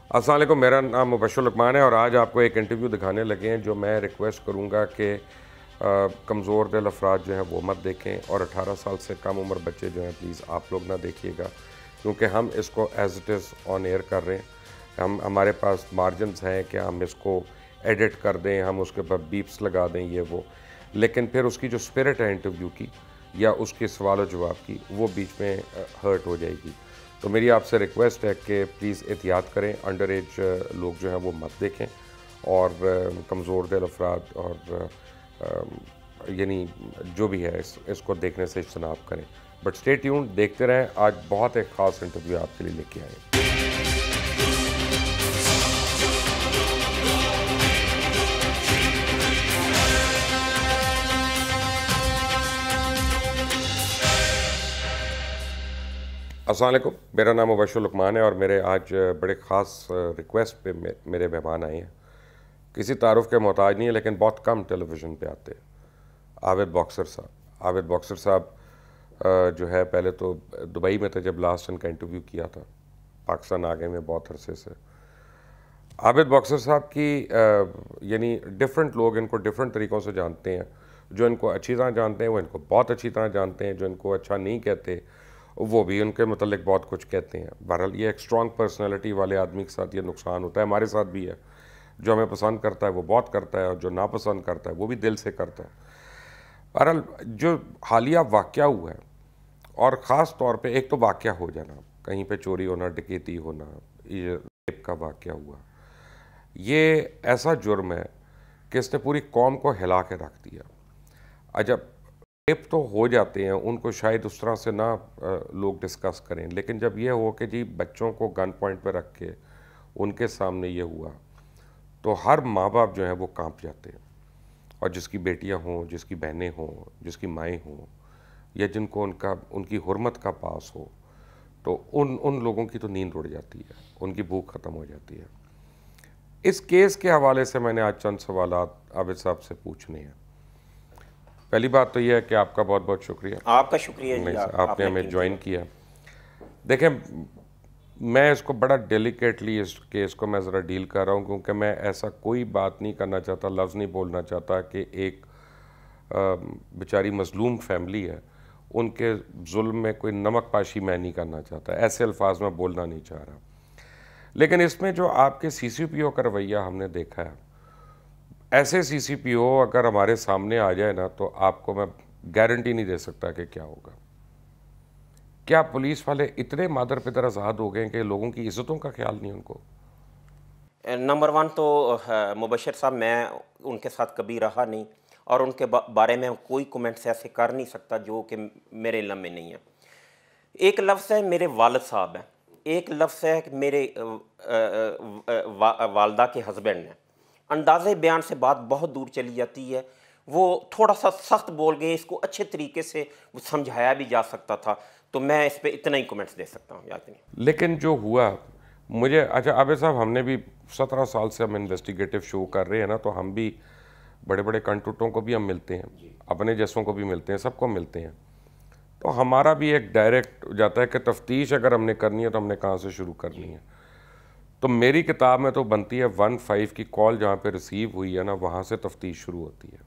अस्सलाम वालेकुम, मेरा नाम मुबश्शिर लुकमान है और आज आपको एक इंटरव्यू दिखाने लगे हैं जो मैं रिक्वेस्ट करूंगा कि कमज़ोर दिल अफराद जो हैं वो मत देखें और 18 साल से कम उम्र बच्चे जो हैं प्लीज़ आप लोग ना देखिएगा, क्योंकि हम इसको as it is on air कर रहे हैं। हमारे पास मार्जिनस हैं कि हम इसको एडिट कर दें, हम उसके ऊपर बीप्स लगा दें ये वो, लेकिन फिर उसकी जो स्पिरिट है इंटरव्यू की या उसके सवाल और जवाब की वो बीच में हर्ट हो जाएगी। तो मेरी आपसे रिक्वेस्ट है कि प्लीज़ एहतियात करें, अंडर एज लोग जो हैं वो मत देखें और कमज़ोर दिल अफराद और यानी जो भी है इसको देखने से इज्तनाब करें। बट स्टे ट्यून्ड, देखते रहें, आज बहुत एक ख़ास इंटरव्यू आपके लिए लेके आए हैं। अस्सलाम वालेकुम, मेरा नाम मुबश्शिर लुकमान है और मेरे आज बड़े ख़ास रिक्वेस्ट पे मेरे मेहमान आए हैं। किसी तारुफ के मोहताज नहीं है, लेकिन बहुत कम टेलीविज़न पे आते हैं। आबिद बॉक्सर साहब। आबिद बॉक्सर साहब जो है पहले तो दुबई में थे जब लास्ट इनका इंटरव्यू किया था, पाकिस्तान आ गए में बहुत अरसे से। आबिद बॉक्सर साहब की यानी डिफरेंट लोग इनको डिफरेंट तरीक़ों से जानते हैं। जो इनको अच्छी तरह जानते हैं वो इनको बहुत अच्छी तरह जानते हैं, जो इनको अच्छा नहीं कहते वो भी उनके मतलब बहुत कुछ कहते हैं। बहरहाल ये एक स्ट्रॉन्ग पर्सनैलिटी वाले आदमी के साथ ये नुकसान होता है, हमारे साथ भी है। जो हमें पसंद करता है वो बहुत करता है और जो नापसंद करता है वो भी दिल से करता है। बहरहाल जो हालिया वाक़या हुआ है और ख़ास तौर पे एक तो वाक़या हो जाना, कहीं पे चोरी होना, डकैती होना, ये रेप का वाक़या हुआ, ये ऐसा जुर्म है कि इसने पूरी कौम को हिला के रख दिया। अजब रेप तो हो जाते हैं, उनको शायद उस तरह से ना लोग डिस्कस करें, लेकिन जब ये हो कि जी बच्चों को गन पॉइंट पर रख के उनके सामने ये हुआ तो हर माँ बाप जो हैं वो कांप जाते हैं। और जिसकी बेटियां हों, जिसकी बहनें हों, जिसकी माएँ हों या जिनको उनकी हुर्मत का पास हो, तो उन लोगों की तो नींद उड़ जाती है, उनकी भूख ख़त्म हो जाती है। इस केस के हवाले से मैंने आज चंद सवालात आबिद साहब से पूछने हैं। पहली बात तो यह है कि आपका बहुत बहुत शुक्रिया। आपका शुक्रिया जी, आपने हमें ज्वाइन किया। देखें, मैं इसको बड़ा डेलिकेटली इस केस को मैं ज़रा डील कर रहा हूँ, क्योंकि मैं ऐसा कोई बात नहीं करना चाहता, लफ्ज़ नहीं बोलना चाहता कि एक बेचारी मज़लूम फैमिली है, उनके जुल्म में कोई नमक पाशी मैं नहीं करना चाहता, ऐसे अल्फाज में बोलना नहीं चाह रहा। लेकिन इसमें जो आपके CCPO का रवैया हमने देखा है, ऐसे CCPO अगर हमारे सामने आ जाए ना तो आपको मैं गारंटी नहीं दे सकता कि क्या होगा। क्या पुलिस वाले इतने मादर पितर आज़ाद हो गए कि लोगों की इज्जतों का ख्याल नहीं उनको? नंबर वन तो मुबश्शिर साहब, मैं उनके साथ कभी रहा नहीं और उनके बारे में कोई कमेंट्स ऐसे कर नहीं सकता जो कि मेरे इल्म में नहीं है। एक लफ्ज़ है मेरे वालिद साहब हैं, एक लफ्ज़ है कि मेरे वालदा के हस्बैंड हैं। अंदाज़े बयान से बात बहुत दूर चली जाती है। वो थोड़ा सा सख्त बोल गए, इसको अच्छे तरीके से समझाया भी जा सकता था। तो मैं इस पर इतना ही कमेंट्स दे सकता हूँ, याद नहीं। लेकिन जो हुआ मुझे, अच्छा आबिद साहब, हमने भी 17 साल से हम इन्वेस्टिगेटिव शो कर रहे हैं ना, तो हम भी बड़े बड़े कंटूटों को भी हम मिलते हैं, अपने जैसों को भी मिलते हैं, सबको मिलते हैं। तो हमारा भी एक डायरेक्ट जाता है कि तफ्तीश अगर हमने करनी है तो हमने कहाँ से शुरू करनी है। तो मेरी किताब में तो बनती है 15 की कॉल जहाँ पे रिसीव हुई है ना, वहाँ से तफ्तीश शुरू होती है।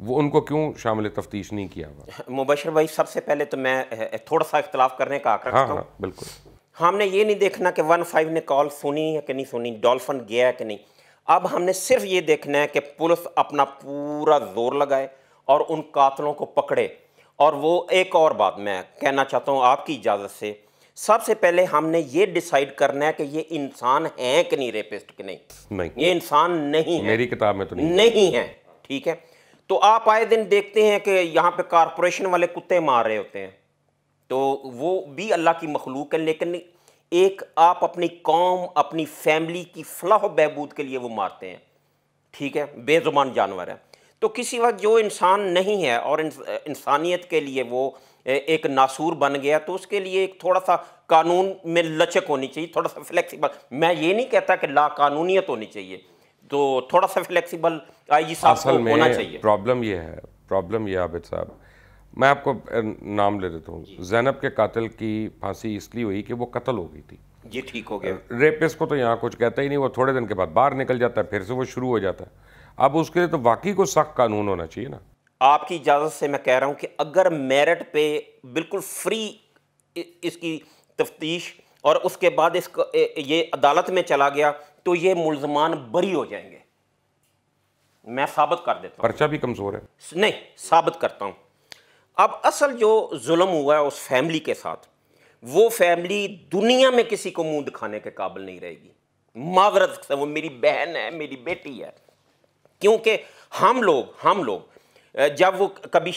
वो उनको क्यों शामिल तफ्तीश नहीं किया हुआ? मुबश्शिर भाई, सबसे पहले तो मैं थोड़ा सा इख्तलाफ करने का आकर हाँ रखता हूँ। हाँ बिल्कुल। हमने ये नहीं देखना कि 15 ने कॉल सुनी है कि नहीं सुनी, डॉल्फिन गया है कि नहीं। अब हमने सिर्फ ये देखना है कि पुलिस अपना पूरा जोर लगाए और उन कातलों को पकड़े। और वो एक और बात मैं कहना चाहता हूँ आपकी इजाज़त से, सबसे पहले हमने ये डिसाइड करना है कि ये इंसान हैं कि नहीं, रेपिस्ट कि नहीं। नहीं, ये इंसान नहीं है, मेरी किताब में तो नहीं है। ठीक है, तो आप आए दिन देखते हैं कि यहाँ पे कारपोरेशन वाले कुत्ते मार रहे होते हैं, तो वो भी अल्लाह की मखलूक है, लेकिन एक आप अपनी कौम, अपनी फैमिली की फलाह बहबूद के लिए वो मारते हैं। ठीक है, बेजुबान जानवर है। तो किसी वक्त जो इंसान नहीं है और इंसानियत के लिए वो एक नासूर बन गया, तो उसके लिए एक थोड़ा सा कानून में लचक होनी चाहिए, थोड़ा सा फ्लेक्सिबल। मैं ये नहीं कहता कि ला कानूनियत होनी चाहिए, तो थोड़ा सा फ्लेक्सिबल आईजी साहब को होना चाहिए। प्रॉब्लम ये है, प्रॉब्लम ये आबिद साहब, मैं आपको नाम ले देता हूँ। ज़ैनब के कातिल की फांसी इसलिए हुई कि वो कत्ल हो गई थी। ये ठीक हो गया। रेपिस्ट को तो यहाँ कुछ कहता ही नहीं, वो थोड़े दिन के बाद बाहर निकल जाता है, फिर से वो शुरू हो जाता है। अब उसके लिए तो वाकई को सख्त कानून होना चाहिए ना। आपकी इजाज़त से मैं कह रहा हूं कि अगर मेरिट पे बिल्कुल फ्री इसकी तफ्तीश और उसके बाद इसका ये अदालत में चला गया तो ये मुल्ज़मान बरी हो जाएंगे। मैं साबित कर देता हूं। पर्चा भी कमज़ोर है। नहीं, साबित करता हूं। अब असल जो जुल्म हुआ है उस फैमिली के साथ, वो फैमिली दुनिया में किसी को मुंह दिखाने के काबिल नहीं रहेगी। माजरत से, वो मेरी बहन है, मेरी बेटी है। क्योंकि हम लोग जब वो कभी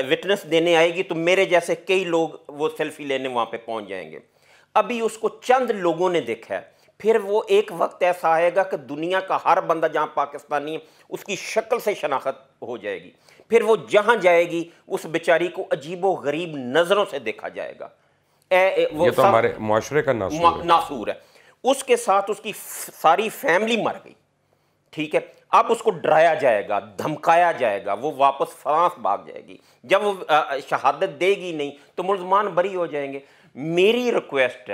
विटनेस देने आएगी तो मेरे जैसे कई लोग वो सेल्फी लेने वहाँ पे पहुँच जाएंगे। अभी उसको चंद लोगों ने देखा है, फिर वो एक वक्त ऐसा आएगा कि दुनिया का हर बंदा जहाँ पाकिस्तानी है उसकी शक्ल से शनाख्त हो जाएगी। फिर वो जहाँ जाएगी उस बेचारी को अजीबो गरीब नज़रों से देखा जाएगा। वो ये तो हमारे मुआशरे का नासूर है। उसके साथ उसकी सारी फैमिली मर गई, ठीक है। अब उसको डराया जाएगा, धमकाया जाएगा, वो वापस फ्रांस भाग जाएगी। जब वो शहादत देगी नहीं तो मुल्ज़मान बरी हो जाएंगे। मेरी रिक्वेस्ट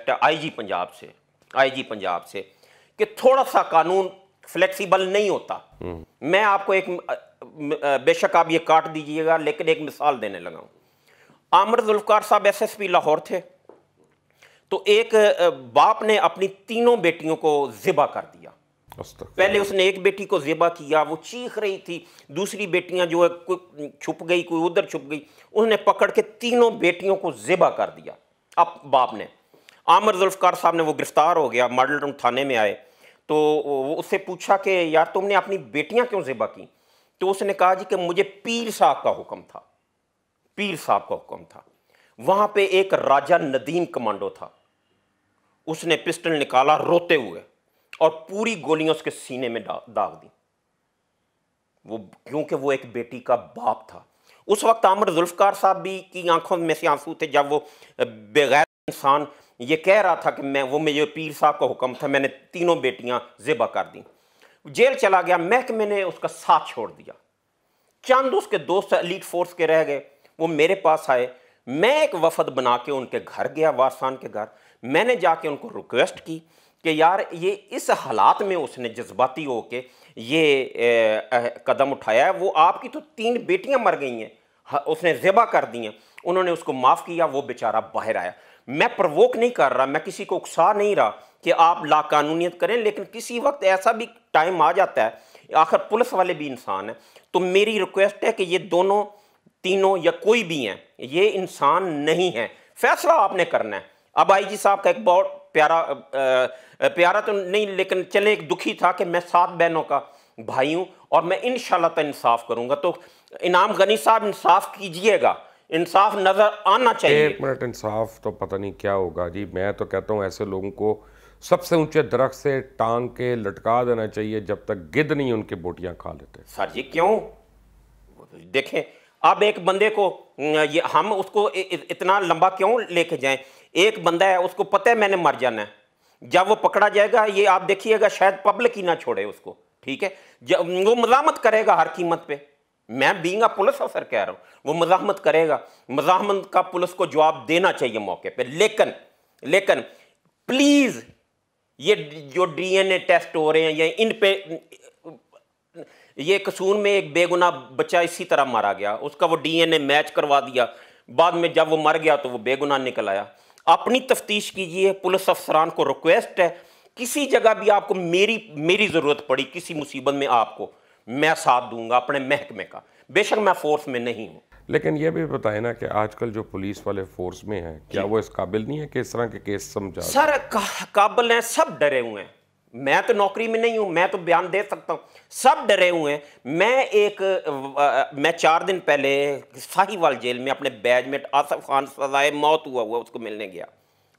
है आईजी पंजाब से कि थोड़ा सा कानून फ्लेक्सिबल नहीं होता। मैं आपको एक बेशक आप ये काट दीजिएगा, लेकिन एक मिसाल देने लगा हूँ। आमिर जुल्फ़िकार साहब SSP लाहौर थे, तो एक बाप ने अपनी तीनों बेटियों को ज़िबा कर दिया। पहले उसने एक बेटी को ज़िबा किया, वो चीख रही थी, दूसरी बेटियां जो है कोई छुप गई, कोई उधर छुप गई, उसने पकड़ के तीनों बेटियों को ज़िबा कर दिया। अब बाप ने, आमिर जुल्फ़िकार साहब ने, वो गिरफ्तार हो गया, मॉडल टाउन थाने में आए, तो वो उससे पूछा कि यार तुमने अपनी बेटियां क्यों ज़िबा की? तो उसने कहा जी कि मुझे पीर साहब का हुक्म था। वहां पे एक राजा नदीम कमांडो था, उसने पिस्टल निकाला रोते हुए और पूरी गोलियां उसके सीने में दाग दी, वो क्योंकि वो एक बेटी का बाप था। उस वक्त आमिर जुल्फ़िकार साहब भी की आंखों में से आंसू थे जब वो बेगैर इंसान ये कह रहा था कि मुझे पीर साहब का हुक्म था, मैंने तीनों बेटियां ज़िबा कर दी। जेल चला गया, महकमे ने उसका साथ छोड़ दिया। चंद उसके दोस्त एलीट फोर्स के रह गए, वो मेरे पास आए। मैं एक वफद बना के उनके घर गया, वारसान के घर। मैंने जाके उनको रिक्वेस्ट की कि यार ये इस हालात में उसने जज्बाती होके ये कदम उठाया है, वो आपकी तो 3 बेटियां मर गई हैं, उसने ज़िबा कर दी हैं। उन्होंने उसको माफ़ किया, वो बेचारा बाहर आया। मैं प्रवोक नहीं कर रहा, मैं किसी को उकसा नहीं रहा कि आप लाकानूनियत करें, लेकिन किसी वक्त ऐसा भी टाइम आ जाता है, आखिर पुलिस वाले भी इंसान हैं। तो मेरी रिक्वेस्ट है कि ये दोनों तीनों या कोई भी हैं, ये इंसान नहीं है, फैसला आपने करना है। अब आईजी साहब का एक बहुत प्यारा तो नहीं, लेकिन चले एक दुखी था कि मैं 7 बहनों का भाई हूँ और मैं इंशाल्लाह तो इंसाफ करूँगा। तो इनाम गनी साहब इंसाफ कीजिएगा, इंसाफ नज़र आना चाहिए। 1 मिनट, इंसाफ तो पता नहीं क्या होगा जी। मैं तो कहता हूँ ऐसे लोगों को सबसे ऊंचे दरख्त से टांग के लटका देना चाहिए जब तक गिद्ध नहीं उनकी बोटियां खा लेते। सर जी क्यों? देखें, अब एक बंदे को ये हम उसको इतना लंबा क्यों लेके जाएं? एक बंदा है, उसको पता है मैंने मर जाना है, जब वो पकड़ा जाएगा ये आप देखिएगा शायद पब्लिक ही ना छोड़े उसको, ठीक है। जब वो मज़ाहमत करेगा हर कीमत पे, मैं बीइंग अ पुलिस ऑफिसर कह रहा हूँ, वो मज़ाहमत करेगा। मज़ाहमत का पुलिस को जवाब देना चाहिए मौके पे। लेकिन प्लीज़ ये जो DNA टेस्ट हो रहे हैं, ये इन पे, ये कसूर में एक बेगुनाह बच्चा इसी तरह मारा गया, उसका वो DNA मैच करवा दिया, बाद में जब वो मर गया तो वो बेगुनाह निकल आया। अपनी तफ्तीश कीजिए, पुलिस अफसरान को रिक्वेस्ट है, किसी जगह भी आपको मेरी ज़रूरत पड़ी किसी मुसीबत में, आपको मैं साथ दूंगा अपने महकमे का, बेशक मैं फोर्स में नहीं हूँ। लेकिन ये भी बताए ना कि आजकल जो पुलिस वाले फोर्स में हैं, क्या वो इस काबिल नहीं है कि इस तरह के केस समझा? सर काबिल हैं, सब डरे हुए हैं। मैं तो नौकरी में नहीं हूं, मैं तो बयान दे सकता हूं, सब डरे हुए हैं। मैं 4 दिन पहले साहिवाल जेल में अपने बैचमेट आसिफ खान सजाए मौत हुआ उसको मिलने गया।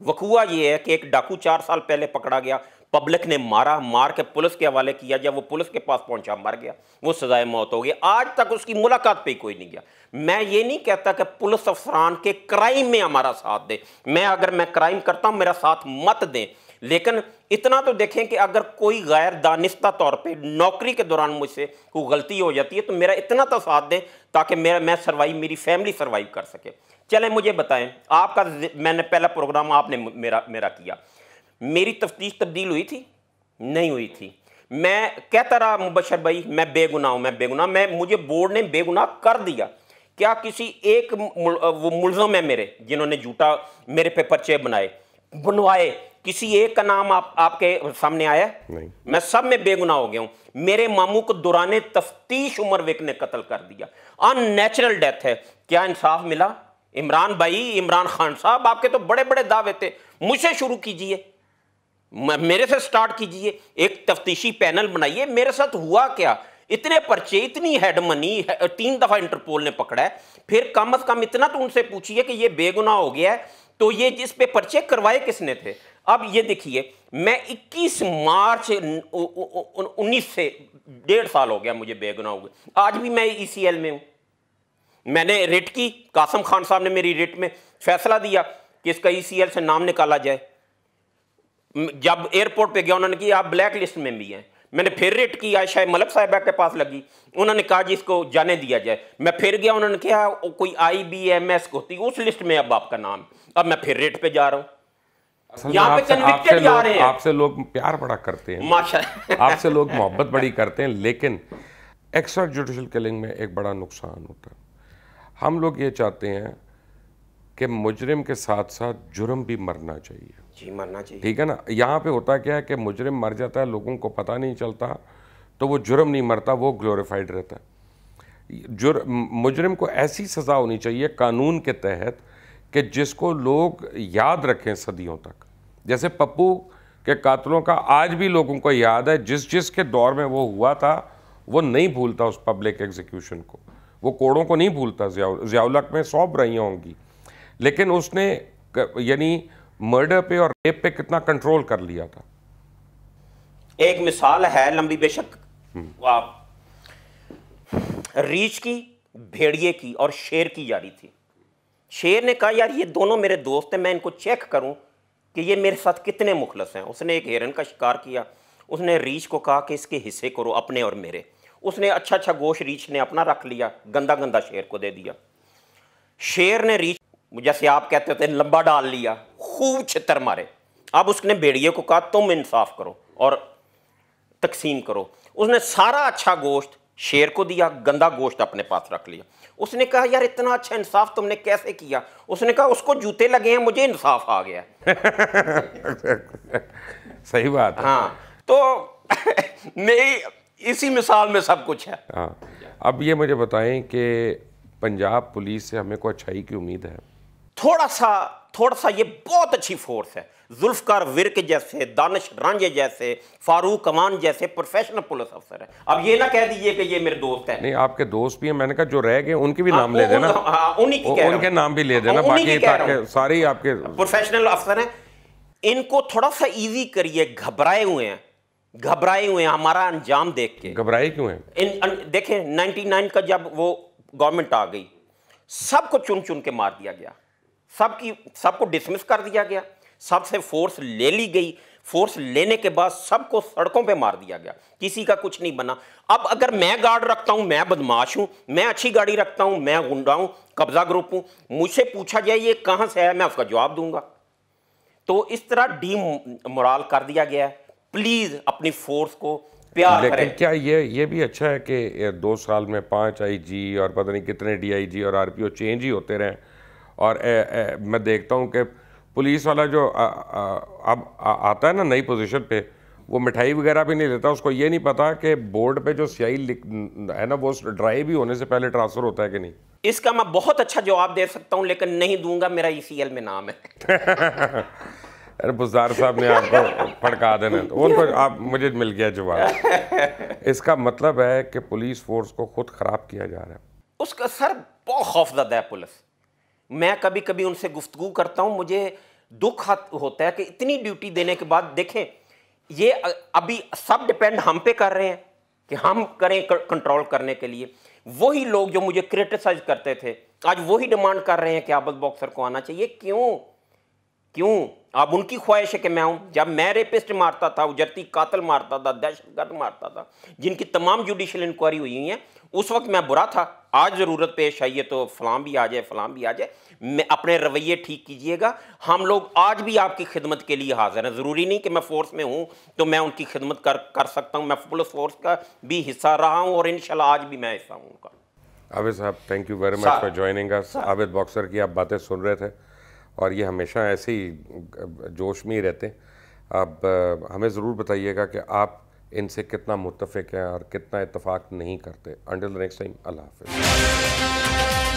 वकूआ ये है कि एक डाकू 4 साल पहले पकड़ा गया, पब्लिक ने मार के पुलिस के हवाले किया, जब वो पुलिस के पास पहुंचा मर गया, वो सजाए मौत हो गई। आज तक उसकी मुलाकात पे कोई नहीं गया। मैं ये नहीं कहता कि पुलिस अफसरान के क्राइम में हमारा साथ दे, मैं अगर मैं क्राइम करता हूं मेरा साथ मत दें, लेकिन इतना तो देखें कि अगर कोई गैर दानिस्ता तौर पे नौकरी के दौरान मुझसे कोई गलती हो जाती है तो मेरा इतना तो साथ दें ताकि मैं सर्वाइव, मेरी फैमिली सर्वाइव कर सके। चलें मुझे बताएं, आपका मैंने पहला प्रोग्राम आपने मेरा किया, मेरी तफ्तीश तब्दील हुई थी? नहीं हुई थी। मैं कहता रहा मुबशर भाई मैं बेगुनाह हूं, मैं बेगुनाह, मुझे बोर्ड ने बेगुनाह कर दिया। क्या किसी एक वो मुल्ज़म है मेरे जिन्होंने झूठा मेरे पे पर्चे बनवाए, किसी एक का नाम आपके सामने आया? नहीं। मैं सब में बेगुनाह हो गया हूं। मेरे मामू को दौरान तफ्तीश उमर विक ने कत्ल कर दिया, अननेचुरल डेथ है। क्या इंसाफ मिला? इमरान भाई, इमरान खान साहब, आपके तो बड़े बड़े दावे थे, मुझसे शुरू कीजिए, मेरे से स्टार्ट कीजिए, एक तफ्तीशी पैनल बनाइए। मेरे साथ हुआ क्या? इतने पर्चे, इतनी हेड मनी, 3 दफा इंटरपोल ने पकड़ा है। फिर कम से कम इतना तो उनसे पूछिए कि ये बेगुनाह हो गया है तो ये जिस पे पर्चे करवाए किसने थे? अब ये देखिए, मैं 21 मार्च 19 से 1.5 साल हो गया मुझे बेगुनाह हुए, आज भी मैं ECL में हूं। मैंने रिट की, कासम खान साहब ने मेरी रिट में फैसला दिया कि इसका ECL से नाम निकाला जाए। जब एयरपोर्ट पे गया उन्होंने कहा आप ब्लैक लिस्ट में भी हैं। मैंने फिर रिट की, आयशा मलिक साहिबा के पास लगी, उन्होंने कहा जी इसको जाने दिया जाए। मैं फिर गया, उन्होंने कहा कोई IBMS होती उस लिस्ट में अब आपका नाम। अब मैं फिर रिट पे जा रहा हूँ। यहाँ पे कन्विक्टेड जा रहे हैं। आपसे लोग प्यार बड़ा करते हैं माशाल्लाह, आपसे लोग मोहब्बत बड़ी करते हैं, लेकिन एक्स्ट्रा जुडिशल किलिंग में एक बड़ा नुकसान होता है। हम लोग ये चाहते हैं कि मुजरिम के साथ साथ जुर्म भी मरना चाहिए। जी, मरना चाहिए, ठीक है ना। यहाँ पे होता क्या है कि मुजरिम मर जाता है, लोगों को पता नहीं चलता, तो वो जुर्म नहीं मरता, वो ग्लोरीफाइड रहता है। मुजरिम को ऐसी सज़ा होनी चाहिए कानून के तहत कि जिसको लोग याद रखें सदियों तक। जैसे पप्पू के कातलों का आज भी लोगों को याद है, जिस के दौर में वो हुआ था वो नहीं भूलता उस पब्लिक एग्जीक्यूशन को, वो कोड़ों को नहीं भूलता। ज़ियाउल-हक में 100 बुराइयाँ होंगी, लेकिन उसने यानी मर्डर पे और रेप पे कितना कंट्रोल कर लिया था। एक मिसाल है लंबी, बेशक आप रीछ की, भेड़िए की और शेर की यारी थी। शेर ने कहा यार ये दोनों मेरे दोस्त हैं, मैं इनको चेक करूं कि ये मेरे साथ कितने मुखलस हैं। उसने एक हिरन का शिकार किया, उसने रीछ को कहा कि इसके हिस्से करो अपने और मेरे। उसने अच्छा गोश्त रीछ ने अपना रख लिया, गंदा शेर को दे दिया। शेर ने रीछ, जैसे आप कहते होते लंबा डाल लिया, खूब छितर मारे। अब उसने भेड़िए को कहा तुम इंसाफ करो और तकसीम करो। उसने सारा अच्छा गोश्त शेर को दिया, गंदा गोश्त अपने पास रख लिया। उसने कहा यार इतना अच्छा इंसाफ तुमने कैसे किया? उसने कहा उसको जूते लगे हैं, मुझे इंसाफ आ गया। सही बात है। हाँ, तो मेरी इसी मिसाल में सब कुछ है। हाँ, अब ये मुझे बताएं कि पंजाब पुलिस से हमें कोई अच्छाई की उम्मीद है? थोड़ा सा ये बहुत अच्छी फोर्स है। जुल्फकार विर्क जैसे, दानिश रांझे जैसे, फारूक अमान जैसे प्रोफेशनल पुलिस अफसर है। अब ये ना कह दीजिए कि ये मेरे दोस्त हैं। नहीं, आपके दोस्त भी हैं, मैंने कहा जो रह गए उनके भी नाम ले देना। उनके नाम भी ले देना, बाकी ताकि सारे ही आपके प्रोफेशनल अफसर हैं। इनको थोड़ा सा इजी करिए, घबराए हुए हैं हमारा अंजाम देख के। घबराए क्यों हैं? देखें 99 का जब वो गवर्नमेंट आ गई, सबको चुन चुन के मार दिया गया, सबको डिसमिस कर दिया गया, सबसे फोर्स ले ली गई। फोर्स लेने के बाद सबको सड़कों पे मार दिया गया, किसी का कुछ नहीं बना। अब अगर मैं गार्ड रखता हूं, मैं बदमाश हूं, मैं अच्छी गाड़ी रखता हूं, मैं गुंडा हूं, कब्जा ग्रुप हूं, मुझसे पूछा जाए ये कहां से है, मैं उसका जवाब दूंगा। तो इस तरह डीमोरल कर दिया गया है। प्लीज अपनी फोर्स को प्यार करें। लेकिन क्या ये भी अच्छा है कि 2 साल में 5 IG और पता नहीं कितने DIG और RPO चेंज ही होते रहें? और मैं देखता हूं कि पुलिस वाला जो अब आता है ना नई पोजीशन पे, वो मिठाई वगैरह भी नहीं लेता। उसको ये नहीं पता कि बोर्ड पे जो स्याही है ना वो ड्राई भी होने से पहले ट्रांसफर होता है कि नहीं। इसका मैं बहुत अच्छा जवाब दे सकता हूं, लेकिन नहीं दूंगा, मेरा ECL में नाम है। अरे बुज़दार साहब ने आपको फड़का देना, तो उनको आप मुझे मिल गया जवाब। इसका मतलब है कि पुलिस फोर्स को खुद खराब किया जा रहा है। उसका सर बहुत खौफजदा है पुलिस। मैं कभी कभी उनसे गुफ्तगू करता हूं, मुझे दुख होता है कि इतनी ड्यूटी देने के बाद देखें, ये अभी सब डिपेंड हम पे कर रहे हैं कि हम करें कंट्रोल करने के लिए। वही लोग जो मुझे क्रिटिसाइज करते थे आज वही डिमांड कर रहे हैं कि आबद बॉक्सर को आना चाहिए। क्यों? अब उनकी ख्वाहिश है कि मैं हूँ। जब मैं रेपिस्ट मारता था, उजरती कातिल मारता था, दहशतगर्द मारता था, जिनकी तमाम जुडिशल इंक्वायरी हुई हुई है, उस वक्त मैं बुरा था। आज ज़रूरत पेश आई है तो फलां भी आ जाए, फलां भी आ जाए। मैं अपने रवैये ठीक कीजिएगा। हम लोग आज भी आपकी खिदमत के लिए हाजिर हैं। ज़रूरी नहीं कि मैं फोर्स में हूँ तो मैं उनकी खिदमत कर सकता हूँ। मैं पुलिस फोर्स का भी हिस्सा रहा हूँ और इंशाल्लाह आज भी मैं हिस्सा हूँ उनका। आबिद साहब, thank you very much for joining us. Abid boxer की आप बातें सुन रहे थे और ये हमेशा ऐसे ही जोश में ही रहते हैं। अब हमें ज़रूर बताइएगा कि आप इनसे कितना मुत्तफ़िक हैं और कितना इत्तेफाक नहीं करते। अंटिल द नेक्स्ट टाइम, अल्लाह हाफ़िज़।